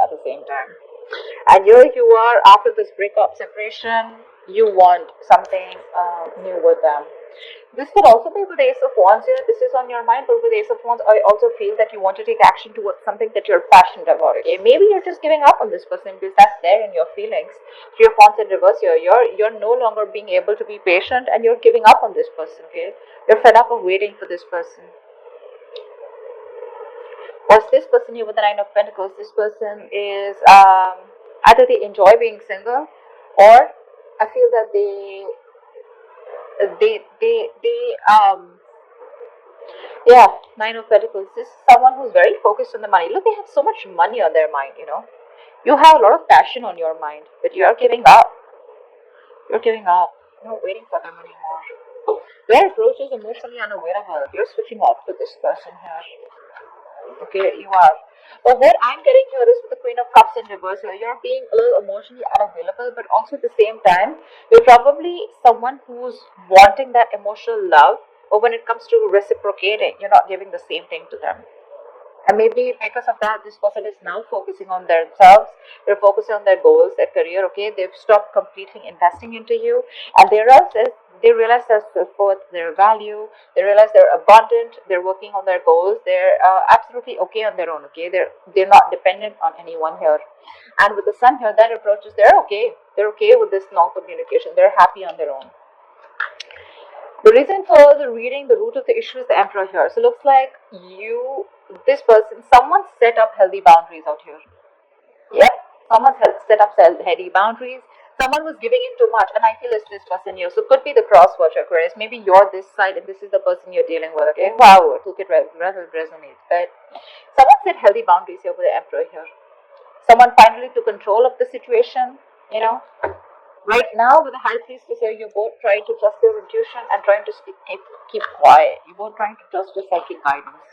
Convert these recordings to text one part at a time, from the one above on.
at the same time. And here you are, after this breakup, separation, you want something new with them. This could also be with the Ace of Wands here. This is on your mind, but with the Ace of Wands, I also feel that you want to take action towards something that you're passionate about. Okay, maybe you're just giving up on this person because that's there in your feelings. Three of Wands in reverse here. You're no longer being able to be patient, and you're giving up on this person. Okay, you're fed up of waiting for this person. Was this person here with the Nine of Pentacles? This person is either they enjoy being single, or I feel that yeah, Nine of Pentacles. This is someone who's very focused on the money. Look, they have so much money on their mind, You have a lot of passion on your mind, but you're giving up. You're giving up. You're not waiting for them anymore. Their approach is emotionally unavailable. You're switching off to this person here. Okay, you are. But what I'm getting here is with the Queen of Cups in reverse here, you're being a little emotionally unavailable, but also at the same time, you're probably someone who's wanting that emotional love, but when it comes to reciprocating, you're not giving the same thing to them. And maybe because of that, this person is now focusing on themselves. They're focusing on their goals, their career. Okay, they've stopped completely investing into you, and they realize their self-worth, their value. They realize they're abundant. They're working on their goals. They're absolutely okay on their own. Okay, they're not dependent on anyone here. And with the Sun here, that approach is they're okay. They're okay with this non-communication. They're happy on their own. The reason for the reading, the root of the issue is the Emperor here. So it looks like this person, someone set up healthy boundaries out here. Yep, someone set up healthy boundaries. Someone was giving in too much, and I feel it's this person here. So it could be the cross-watcher, Aquarius. Maybe you're this side, and this is the person you're dealing with. Okay, wow, it will resonate. But someone set healthy boundaries here with the Emperor here. Someone finally took control of the situation. Right now, with the High Priestess here, you're both trying to trust your intuition and trying to keep quiet. You're both trying to trust your psychic guidance.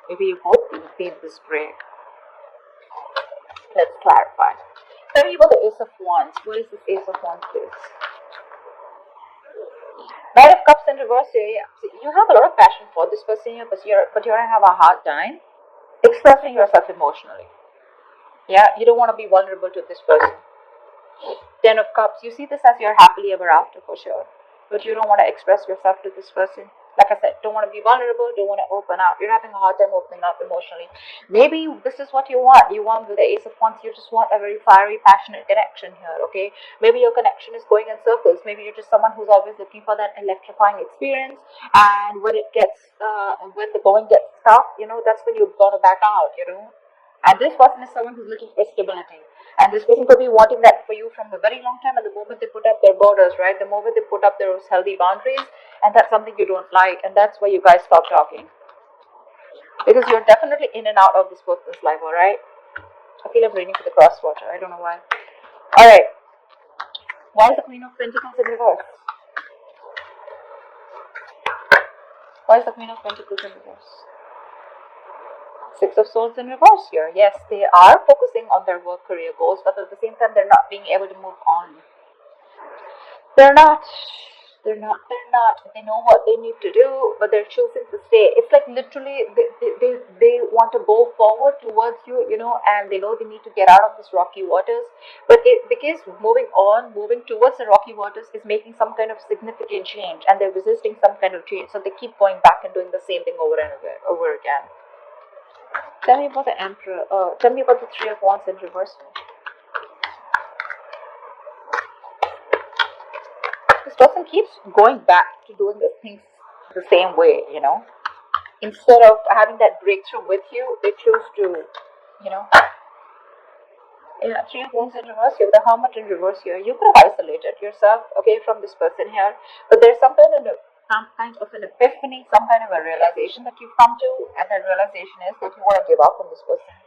Maybe you both need this break. Let's clarify. Tell me about the Ace of Wands. What is this Ace of Wands, please? Knight of Cups in reverse here. Yeah. See, you have a lot of passion for this person here, but you're gonna have a hard time expressing yourself emotionally. Yeah, you don't want to be vulnerable to this person. Ten of Cups, you see this as your happily ever after for sure, but you don't want to express yourself to this person. Like I said, don't want to be vulnerable, don't want to open up. You're having a hard time opening up emotionally. Maybe this is what you want. You want with the Ace of Wands, you just want a very fiery, passionate connection here, okay? Maybe your connection is going in circles. Maybe you're just someone who's always looking for that electrifying experience, and when it gets, when the going gets tough, that's when you're gonna back out, And this person is someone who's looking for stability. And this person could be wanting that for you from a very long time. At the moment they put up their borders, right? The moment they put up those healthy boundaries, and that's something you don't like. And that's why you guys stop talking. Because you're definitely in and out of this person's life, alright? I feel I'm reading for the cross-watcher. I don't know why. Alright. Why is the Queen of Pentacles in reverse? Why is the Queen of Pentacles in reverse? Six of Swords in reverse here. Yes, they are focusing on their work career goals, but at the same time, they're not being able to move on. They're not. They know what they need to do, but they're choosing to stay. It's like literally they want to go forward towards you, and they know they need to get out of this rocky waters. But because moving towards the rocky waters is making some kind of significant change, and they're resisting some kind of change, so they keep going back and doing the same thing over and over again. Tell me about the Emperor. Tell me about the Three of Wands in reverse. This person keeps going back to doing the things the same way, Instead of having that breakthrough with you, they choose to, Three of Wands in reverse here, the Hermit in reverse here. You could have isolated yourself, okay, from this person here, but there's some kind of an epiphany, some kind of a realization that you've come to, and that realization is that you want to give up on this person.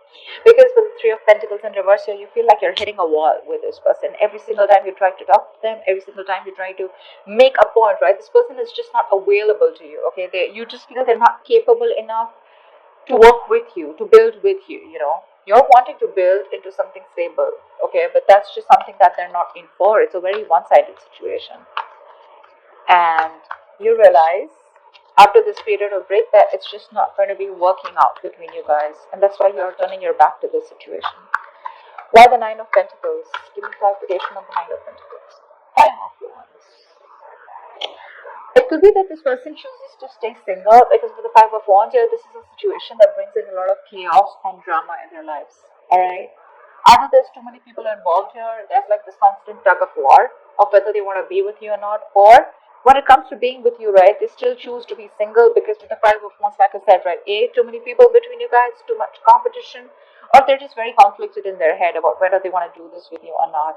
Because with the Three of Pentacles in reverse here, you feel like you're hitting a wall with this person. Every single time you try to talk to them, every single time you try to make a point, right? This person is just not available to you, okay? You just feel they're not capable enough to work with you, to build with you, You're wanting to build into something stable, okay? But that's just something that they're not in for. It's a very one-sided situation. And you realize after this period of break that it's just not going to be working out between you guys, and that's why you're turning your back to this situation. Why the Nine of Pentacles? Give me clarification on the Nine of Pentacles. Five of Wands. It could be that this person chooses to stay single because with the Five of Wands here, this is a situation that brings in a lot of chaos and drama in their lives. Alright? Either there's too many people involved here, there's like this constant tug of war of whether they want to be with you or not, or when it comes to being with you, right, they still choose to be single because with the Five of Wands, like I said, right, too many people between you guys, too much competition, or they're just very conflicted in their head about whether they want to do this with you or not.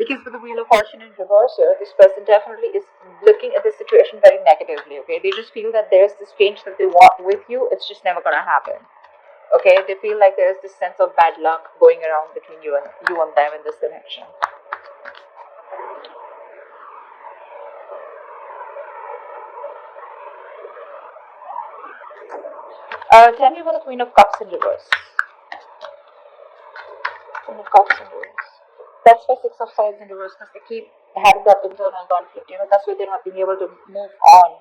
Because with the Wheel of Fortune in reverse here, this person definitely is looking at this situation very negatively, okay? They just feel that there's this change that they want with you, it's just never going to happen, okay? They feel like there's this sense of bad luck going around between you and them in this connection. Tell me about the Queen of Cups in reverse. Queen of Cups in reverse. That's why Six of Swords in reverse, because they keep having that internal conflict, that's why they're not being able to move on.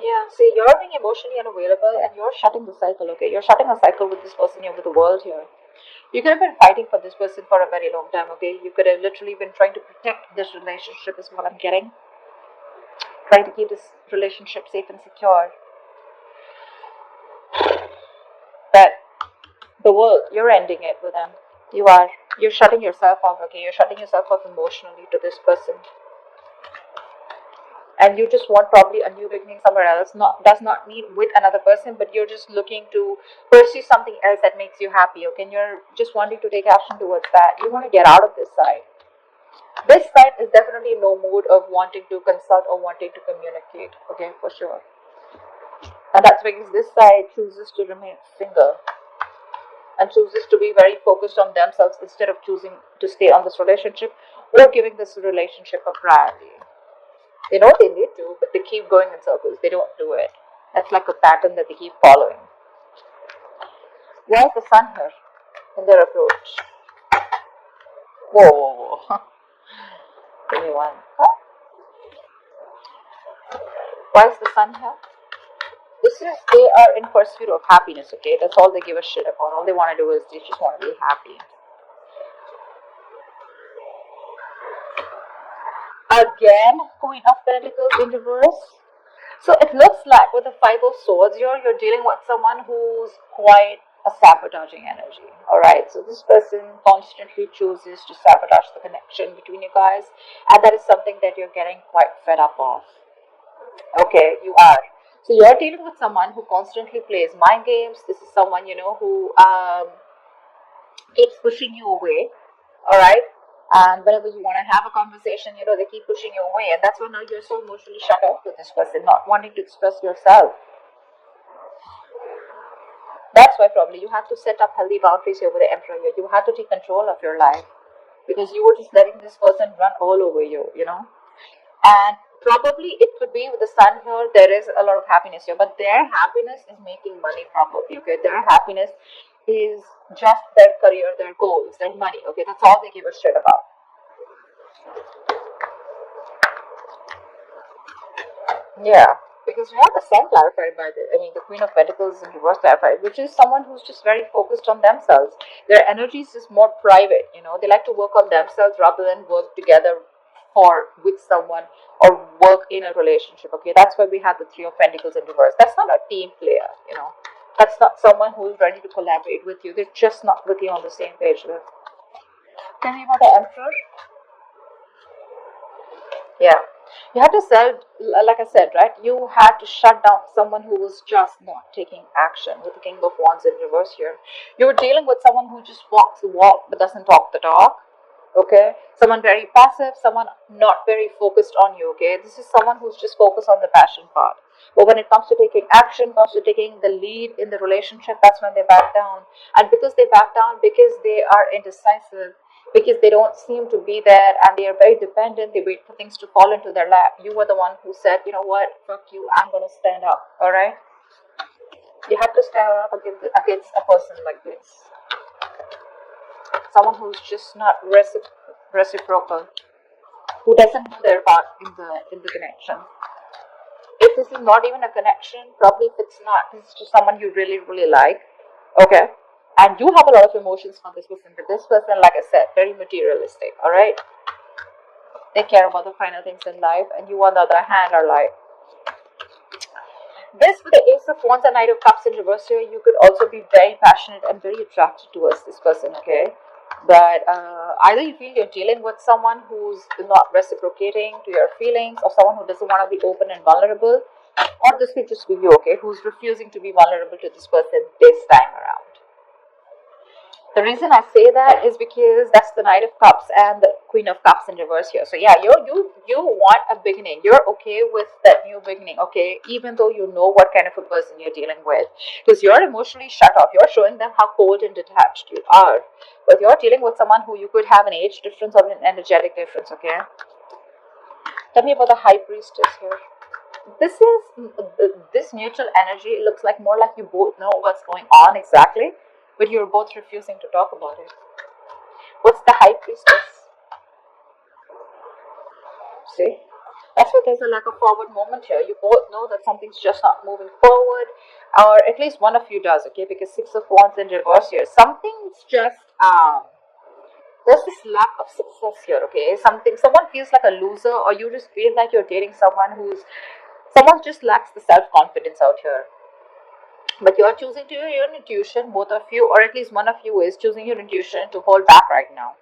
Yeah, see, you're being emotionally unavailable and you're shutting the cycle, okay? You're shutting a cycle with this person here, with the world here. You could have been fighting for this person for a very long time, okay? You could have literally been trying to protect this relationship, is what I'm getting. Trying to keep this relationship safe and secure. But the world, you're ending it with them. You're shutting yourself off, okay? You're shutting yourself off emotionally to this person. And you just want probably a new beginning somewhere else. Does not mean with another person, but you're just looking to pursue something else that makes you happy, okay? And you're just wanting to take action towards that. You want to get out of this side. This side is definitely no mood of wanting to consult or wanting to communicate, okay, for sure. And that's because this side chooses to remain single and chooses to be very focused on themselves instead of choosing to stay on this relationship or giving this relationship a priority. They know they need to, but they keep going in circles. They don't do it. That's like a pattern that they keep following. Where's the Sun here in their approach? Whoa. Give me one. Why is the Sun here? This is, they are in pursuit of happiness, okay? That's all they give a shit about. All they want to do is they just want to be happy. Again, Queen of Pentacles in reverse. So it looks like with the Five of Swords, you're dealing with someone who's quite a sabotaging energy. Alright, so this person constantly chooses to sabotage the connection between you guys, and that is something that you're getting quite fed up of. Okay, you are. So you're dealing with someone who constantly plays mind games. This is someone, who keeps pushing you away. Alright? And whenever you want to have a conversation, they keep pushing you away. And that's why now you're so emotionally shut off with this person, not wanting to express yourself. That's why probably you have to set up healthy boundaries here with the Emperor here. You have to take control of your life because you were just letting this person run all over you, And probably it could be with the Sun here, there is a lot of happiness here, but their happiness is making money probably, okay? Their happiness is just their career, their goals, their money, okay? That's all they give a shit about. Yeah, because we have the Sun clarified by the Queen of Pentacles in reverse clarified, which is someone who's just very focused on themselves. Their energy is just more private, They like to work on themselves rather than work together or with someone or work in a relationship, okay? That's why we have the Three of Pentacles in reverse. That's not a team player, That's not someone who is ready to collaborate with you. They're just not with you on the same page. Tell me about the Emperor. Yeah. You had to sell, like I said, right? You had to shut down someone who was just not taking action with the King of Wands in reverse here. You were dealing with someone who just walks the walk but doesn't talk the talk. Okay, someone very passive, someone not very focused on you, okay? This is someone who's just focused on the passion part. But when it comes to taking action, comes to taking the lead in the relationship, that's when they back down. And because they back down, because they are indecisive, because they don't seem to be there and they are very dependent, they wait for things to fall into their lap. You were the one who said, you know what, fuck you, I'm going to stand up, alright? You have to stand up against a person like this. Someone who's just not reciprocal, who doesn't do their part in the connection. If this is not even a connection, probably if it's not, this is just someone you really, really like, okay? And you have a lot of emotions for this person, but this person, like I said, very materialistic, all right? They care about the final things in life, and you, on the other hand, are like this. With the Ace of Wands and Knight of Cups in reverse here, you could also be very passionate and very attracted towards this person, okay? But either you feel you're dealing with someone who's not reciprocating to your feelings, or someone who doesn't want to be open and vulnerable, or this could just be you, okay, who's refusing to be vulnerable to this person this time around. The reason I say that is because that's the Knight of Cups and the Queen of Cups in reverse here. So yeah, you want a beginning. You're okay with that new beginning, okay? Even though you know what kind of a person you're dealing with, because you're emotionally shut off. You're showing them how cold and detached you are. But you're dealing with someone who you could have an age difference or an energetic difference, okay? Tell me about the High Priestess here. This mutual energy. It looks like more like you both know what's going on exactly, but you're both refusing to talk about it. What's the High Priestess? See, that's why there's a lack of forward moment here. You both know that something's just not moving forward, or at least one of you does, okay? Because Six of Wands in reverse here, something's just there's this lack of success here, okay? Someone feels like a loser, or you just feel like you're dating someone just lacks the self-confidence out here. But you're choosing to your intuition, both of you, or at least one of you is choosing your intuition to hold back right now.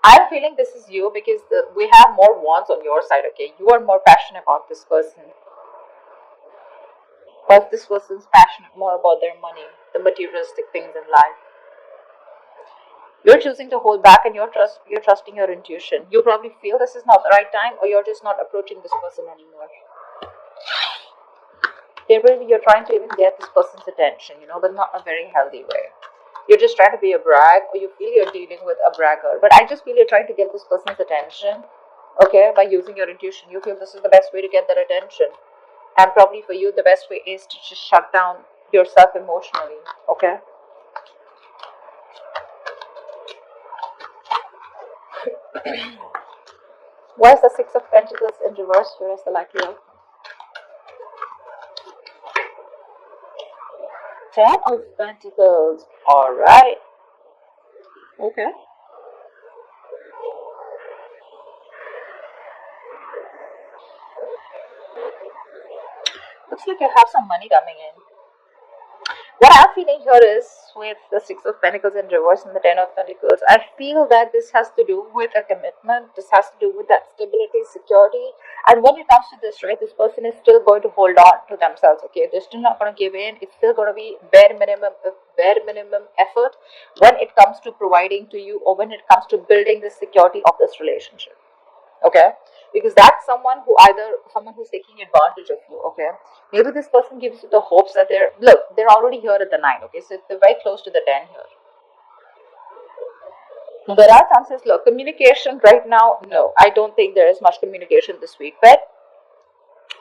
I'm feeling this is you because we have more wands on your side, okay? You are more passionate about this person. But this person's passionate more about their money, the materialistic things in life. You're choosing to hold back, and you're trusting your intuition. You probably feel this is not the right time, or you're just not approaching this person anymore. You're trying to even get this person's attention, but not in a very healthy way. You're just trying to be a brag, or you feel you're dealing with a bragger. But I just feel you're trying to get this person's attention, okay, by using your intuition. You feel this is the best way to get their attention. And probably for you, the best way is to just shut down yourself emotionally, okay? Why is the Six of Pentacles in reverse here as the likely outcome? Ten of Pentacles. Alright. Okay. Looks like you have some money coming in. What I'm feeling here is with the Six of Pentacles in reverse and the Ten of Pentacles, I feel that this has to do with a commitment. This has to do with that stability, security. And when it comes to this, right, this person is still going to hold on to themselves, okay? They're still not going to give in. It's still going to be bare minimum effort when it comes to providing to you, or when it comes to building the security of this relationship, okay? Because that's someone who's taking advantage of you, okay? Maybe this person gives you the hopes that they're already here at the 9, okay? So they're very close to the 10 here. There are chances, look, communication right now, no, I don't think there is much communication this week, but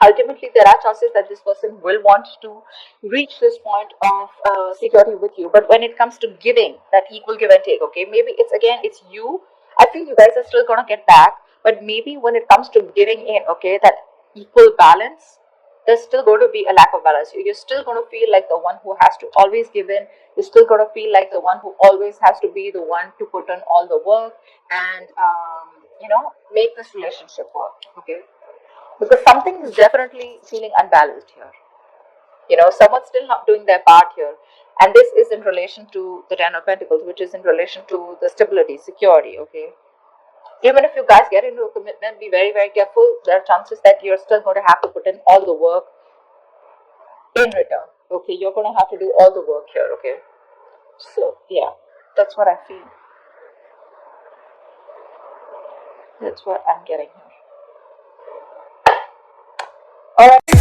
ultimately there are chances that this person will want to reach this point of security with you. But when it comes to giving, that equal give and take, okay, maybe it's you. I feel you guys are still going to get back, but maybe when it comes to giving in, okay, that equal balance, there's still going to be a lack of balance. You're still going to feel like the one who has to always give in. You're still going to feel like the one who always has to be the one to put on all the work and make this relationship work, okay? Because something is definitely feeling unbalanced here. Someone's still not doing their part here. And this is in relation to the Ten of Pentacles, which is in relation to the stability, security, okay? Even if you guys get into a commitment, be very, very careful. There are chances that you're still going to have to put in all the work in return, okay? You're going to have to do all the work here, okay? So, yeah, that's what I feel. That's what I'm getting here. Alright.